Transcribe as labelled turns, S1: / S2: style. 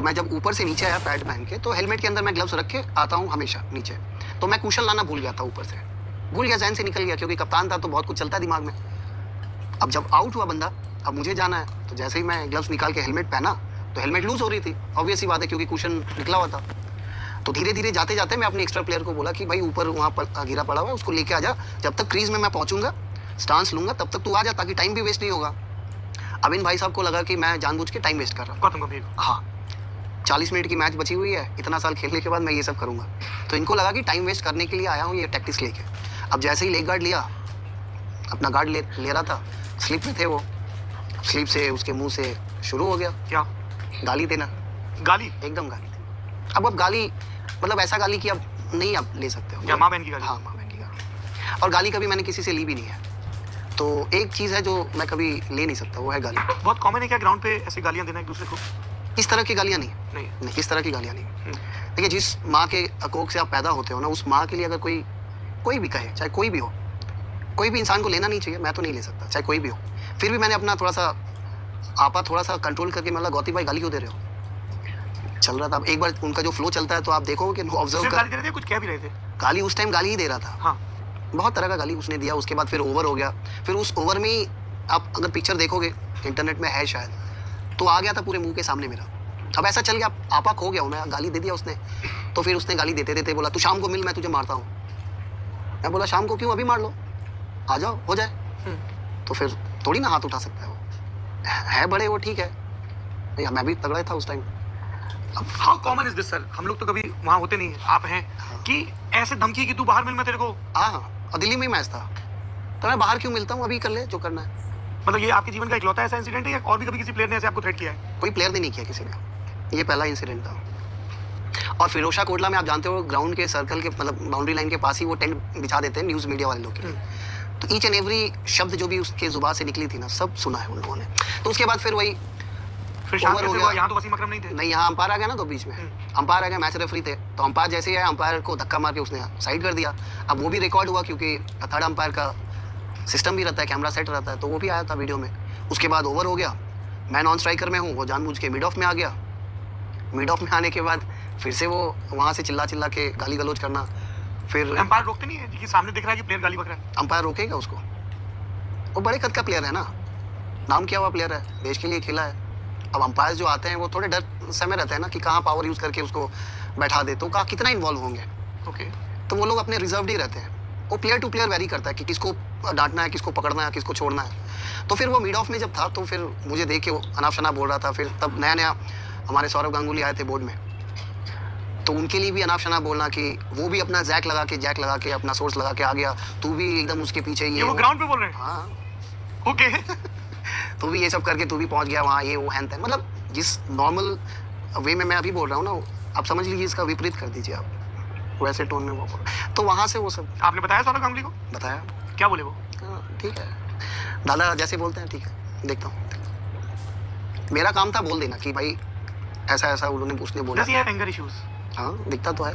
S1: मैं जब ऊपर से नीचे आया पैड पहन के, तो हेलमेट के अंदर मैं ग्लव्स रख के आता हूँ हमेशा नीचे। तो मैं कुशन लाना भूल गया था, ऊपर से भूल गया, जहन से निकल गया, क्योंकि कप्तान था तो बहुत कुछ चलता है दिमाग में। अब जब आउट हुआ बंदा, अब मुझे जाना है, तो जैसे ही मैं ग्लव्स निकाल के हेलमेट पहना तो हेलमेट लूज हो रही थी, ऑब्वियस ही बात है, क्योंकि कुशन निकला हुआ था। तो धीरे धीरे जाते जाते मैं अपने एक्स्ट्रा प्लेयर को बोला कि भाई ऊपर वहाँ पर गिरा पड़ा हुआ है, उसको लेके आ जा, जब तक क्रीज में मैं पहुंचूंगा, स्टांस लूंगा, तब तक तू आ जा, ताकि टाइम भी वेस्ट नहीं होगा। अब इन भाई साहब को लगा कि मैं जानबूझ के टाइम वेस्ट कर रहा हूँ। हाँ, 40 मिनट की मैच बची हुई है, इतना साल खेलने के बाद मैं ये सब करूंगा, तो इनको लगा कि टाइम वेस्ट करने के लिए आया हूँ ये टैक्टिक्स लेके। अब जैसे ही लेग गार्ड लिया, अपना गार्ड ले रहा था, स्लिप में थे वो, स्लिप से उसके मुंह से शुरू हो गया
S2: क्या
S1: गाली देना।
S2: गाली?
S1: एकदम गाली थी। अब गाली मतलब ऐसा गाली कि अब नहीं आप ले सकते हो।
S2: माँ बहन की गाली?
S1: हाँ, माँ बहन की गाली। और गाली कभी मैंने किसी से ली भी नहीं है, तो एक चीज़ है जो मैं कभी ले नहीं सकता, वो है गाली।
S2: बहुत कॉमन है क्या ग्राउंड पे ऐसी गालियाँ देना एक दूसरे को?
S1: इस तरह की गालियाँ
S2: नहीं,
S1: इस तरह की गालियाँ नहीं। देखिए, जिस माँ के कोख से आप पैदा होते हो ना, उस माँ के लिए अगर कोई भी कहे, चाहे कोई भी हो, कोई भी इंसान को लेना नहीं चाहिए, मैं तो नहीं ले सकता, चाहे कोई भी हो। फिर भी मैंने अपना थोड़ा सा कंट्रोल करके मतलब गौती भाई गाली क्यों दे रहे हो, चल रहा था। एक बार उनका जो फ्लो चलता है तो आप देखोगे कि ऑब्जर्व कर,
S2: गाली दे रहे थे, कुछ कह भी रहे थे?
S1: गाली उस टाइम गाली ही दे रहा था।
S2: हाँ,
S1: बहुत तरह का गाली उसने दिया। उसके बाद फिर ओवर हो गया, फिर उस ओवर में ही आप अगर पिक्चर देखोगे, इंटरनेट में है शायद, तो आ गया था पूरे मुंह के सामने मेरा। अब ऐसा चल गया, आपा खो गया हूँ मैं, गाली दे दिया उसने। तो फिर उसने गाली देते देते बोला, तू शाम को मिल, मैं तुझे मारता हूँ। मैं बोला, शाम को क्यों, अभी मार लो, आ जाओ, हो जाए। तो फिर थोड़ी ना हाथ उठा सकता है वो, है बड़े वो, ठीक है भैया, मैं भी तगड़ा था उस time.
S2: How common is this sir? हम लोग तो कभी वहाँ होते नहीं, आप हैं।
S1: हाँ।
S2: कि ऐसे धमकी कि तू बाहर मिल, मैं तेरे को।
S1: हाँ, और दिल्ली में ही मैच था, तो मैं बाहर क्यों मिलता हूँ, अभी कर ले जो करना है।
S2: मतलब ये आपके जीवन का इकलौता ऐसा इंसिडेंट है या और भी कभी किसी प्लेयर ने ऐसे आपको थ्रेट किया है?
S1: कोई प्लेयर ने नहीं किया किसी ने, ये पहला इंसिडेंट था। और फिरोशा कोटला में आप जानते हो, ग्राउंड के सर्कल के मतलब बाउंड्री लाइन के पास ही वो टेंट बिछा देते हैं न्यूज़ मीडिया वाले लोग के लिए। तो ईच एंड एवरी शब्द जो भी उसके जुबान से निकली थी ना, सब सुना है उन लोगों ने। तो उसके बाद फिर वही
S2: फिर शाम कैसे हुआ? यहाँ तो वसीम अकरम नहीं थे।
S1: नहीं, यहाँ अंपायर आ गया ना, तो बीच में अंपायर आ गया, मैच रेफरी थे, तो अंपायर जैसे ही आया, अंपायर को धक्का मार के उसने साइड कर दिया। अब वो भी रिकॉर्ड हुआ, क्योंकि थर्ड अंपायर का सिस्टम भी रहता है, कैमरा सेट रहता है, तो वो भी आया था वीडियो में। उसके बाद ओवर हो गया, मैं नॉन स्ट्राइकर में हूँ, वो जानबूझ के मिड ऑफ में आ गया। मिड ऑफ में आने के बाद फिर से वो वहाँ से चिल्ला के गाली गलौज करना। फिर
S2: अंपायर रोकते नहीं है कि सामने दिख रहा है कि प्लेयर गाली बक रहा है?
S1: अंपायर रोकेगा उसको? वो बड़े कद का प्लेयर है ना, नाम किया हुआ प्लेयर है, देश के लिए खेला है। अब अंपायर जो आते हैं वो थोड़े डर समय रहते हैं ना, कि कहाँ पावर यूज़ करके उसको बैठा दे, तो कहाँ कितना इन्वॉल्व होंगे।
S2: ओके,
S1: तो वो लोग अपने रिजर्व ही रहते हैं। वो प्लेयर टू प्लेयर वेरी करता है कि किसको डांटना है, किसको पकड़ना है, किसको छोड़ना है। तो फिर वो मिड ऑफ में जब था, तो फिर मुझे देख के वो अनाप शनाप बोल रहा था। फिर तब नया हमारे सौरव गांगुली आए थे बोर्ड में, तो उनके लिए भी अनाप शनाप बोलना कि वो भी अपना जैक लगा के अपना सोर्स लगा के आ गया, तू भी एकदम उसके पीछे ही
S2: ये वो ग्राउंड पे बोल रहे हैं?
S1: हाँ,
S2: ओके।
S1: तू भी ये सब करके तू भी पहुंच गया वहाँ, ये वो हैन तैन, मतलब जिस नॉर्मल वे में मैं अभी बोल रहा हूँ ना, आप समझ लीजिए, इसका विपरीत कर दीजिए आप, वैसे टोन में वो बोल। तो वहाँ से वो सब
S2: आपने बताया सौरव गांगुली को?
S1: बताया।
S2: क्या बोले वो?
S1: ठीक है दादा जैसे बोलते हैं, ठीक है, देखता हूँ। मेरा काम था बोल देना कि भाई ऐसा ऐसा उन्होंने उसने बोला।
S2: Does he have anger issues?
S1: हाँ, दिखता तो है।